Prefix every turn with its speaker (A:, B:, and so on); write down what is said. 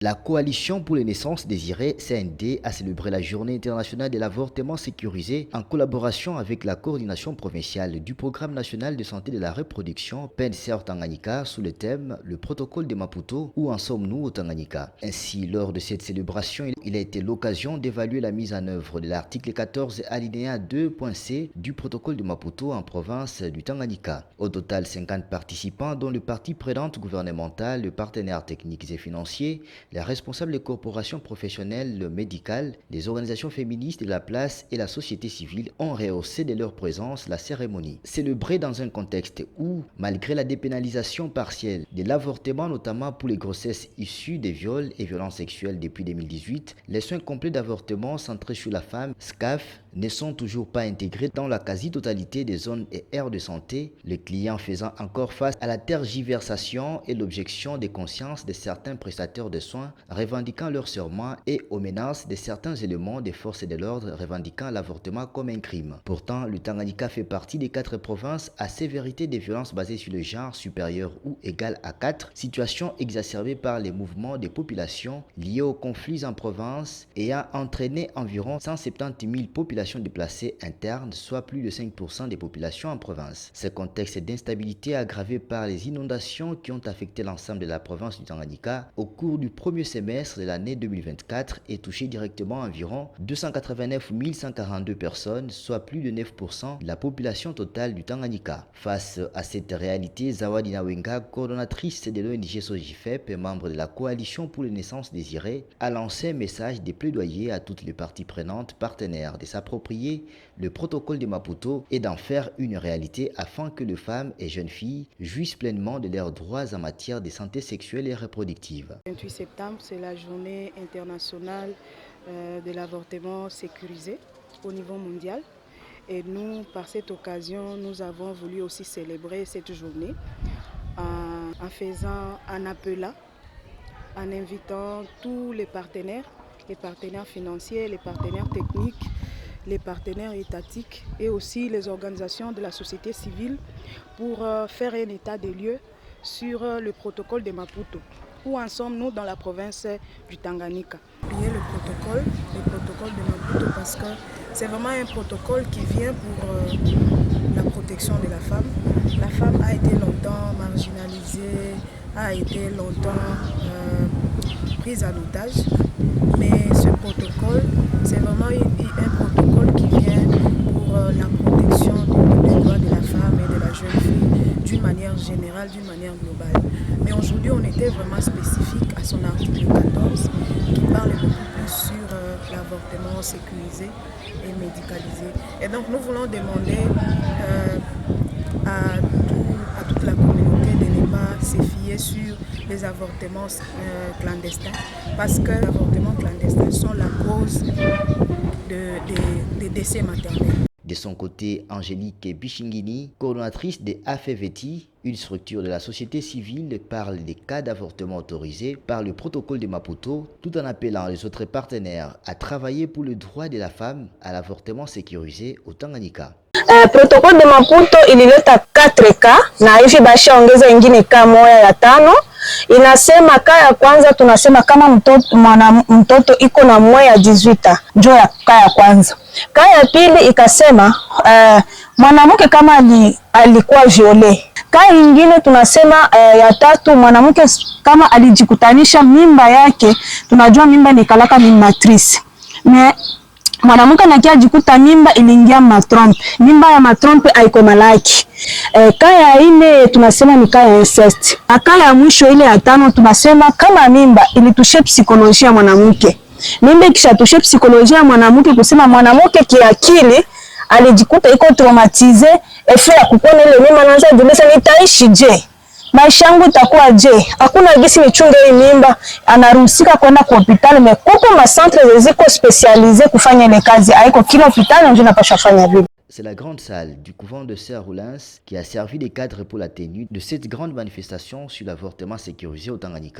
A: La Coalition pour les naissances désirées, CND, a célébré la Journée internationale de l'avortement sécurisé en collaboration avec la coordination provinciale du Programme national de santé de la reproduction PNCR Tanganyika sous le thème « Le protocole de Maputo, où en sommes-nous au Tanganyika ?» Ainsi, lors de cette célébration, il a été l'occasion d'évaluer la mise en œuvre de l'article 14 alinéa 2.c du protocole de Maputo en province du Tanganyika. Au total, 50 participants dont le parti prenante gouvernemental, le partenaires techniques et financiers, les responsables des corporations professionnelles médicales, les organisations féministes de la place et la société civile ont rehaussé de leur présence la cérémonie. Célébrée dans un contexte où, malgré la dépénalisation partielle de l'avortement, notamment pour les grossesses issues des viols et violences sexuelles depuis 2018, les soins complets d'avortement centrés sur la femme, SCAF, ne sont toujours pas intégrés dans la quasi-totalité des zones et aires de santé, les clients faisant encore face à la tergiversation et l'objection des consciences de certains prestataires de soins revendiquant leur serment et aux menaces de certains éléments des forces de l'ordre revendiquant l'avortement comme un crime. Pourtant, le Tanganyika fait partie des 4 provinces à sévérité des violences basées sur le genre supérieure ou égale à 4, situation exacerbée par les mouvements des populations liés aux conflits en province et a entraîné environ 170 000 populations déplacées internes, soit plus de 5% des populations en province. Ce contexte d'instabilité aggravé par les inondations qui ont affecté l'ensemble de la province du Tanganyika au cours du premier semestre de l'année 2024 et touché directement environ 289 142 personnes, soit plus de 9% de la population totale du Tanganyika. Face à cette réalité, Zawadi Nawenga, coordonnatrice de l'ONG Sojifep et membre de la Coalition pour les naissances désirées, a lancé un message de plaidoyer à toutes les parties prenantes partenaires de s'approprier le protocole de Maputo et d'en faire une réalité afin que les femmes et jeunes filles jouissent pleinement de leurs droits en matière de santé sexuelle et reproductive.
B: Le 28 septembre, c'est la journée internationale de l'avortement sécurisé au niveau mondial. Et nous, par cette occasion, nous avons voulu aussi célébrer cette journée en faisant un appel, en invitant tous les partenaires financiers, les partenaires techniques, les partenaires étatiques et aussi les organisations de la société civile pour faire un état des lieux sur le protocole de Maputo. Où en sommes-nous dans la province du Tanganyika? Le protocole de Maputo, parce que c'est vraiment un protocole qui vient pour la protection de la femme. La femme a été longtemps marginalisée, a été longtemps prise en otage. Mais ce protocole, c'est vraiment un protocole qui vient pour la protection des droits de la femme et de la jeune fille d'une manière générale, d'une manière globale. Mais aujourd'hui, on était vraiment spécifique à son article 14 qui parle beaucoup plus sur l'avortement sécurisé et médicalisé. Et donc, nous voulons demander à toute la communauté de ne pas se fier sur les avortements clandestins parce que les avortements clandestins sont la cause des décès maternels.
A: De son côté, Angélique Bichingini, coordonnatrice de AFEVETI, une structure de la société civile, parle des cas d'avortement autorisés par le protocole de Maputo, tout en appelant les autres partenaires à travailler pour le droit de la femme à l'avortement sécurisé au Tanganyika.
C: Protokoli de Maputo ilileta 4 ka na hivi bashaongeza ingine ka moja ya 5. Inasema ka ya kwanza tunasema kama mtoto iko na moja ya 18 ndio ya ka ya kwanza. Ka ya pili ikasema mwanamke kama alikuwa viole. Ka ingine tunasema ya 3 mwanamke kama alijikutanisha mimba yake, tunajua mimba ni kalaka ni matrice. Mwanamke anakia jikuta mimba iliingia matrompe. Mimba ya matrompe haiko malaki. Kaya ine tunasema ni kaya incest. Kaya ya mwisho ile ya 5 tunasema kama mimba ilitushe psikolojia ya mwanamke. Mimba ikishatushe psikolojia ya mwanamke kusema mwanamke kiakili alijikuta iko traumatize, efe ya kupona ile mimba anaanza kujiuliza nitaishi je? Maisha yangu itakuwa je? Hakuna gisi nichunge hii mimba, anaruhusika kwenda kwa hospitali, mekupo ma centre ziko spécialisé kufanya ile kazi, haiko kila hospitali ndio inapaswa fanya vile.
A: C'est la grande salle du couvent de Sœur Roulins qui a servi de cadre pour la tenue de cette grande manifestation sur l'avortement sécurisé au Tanganyika.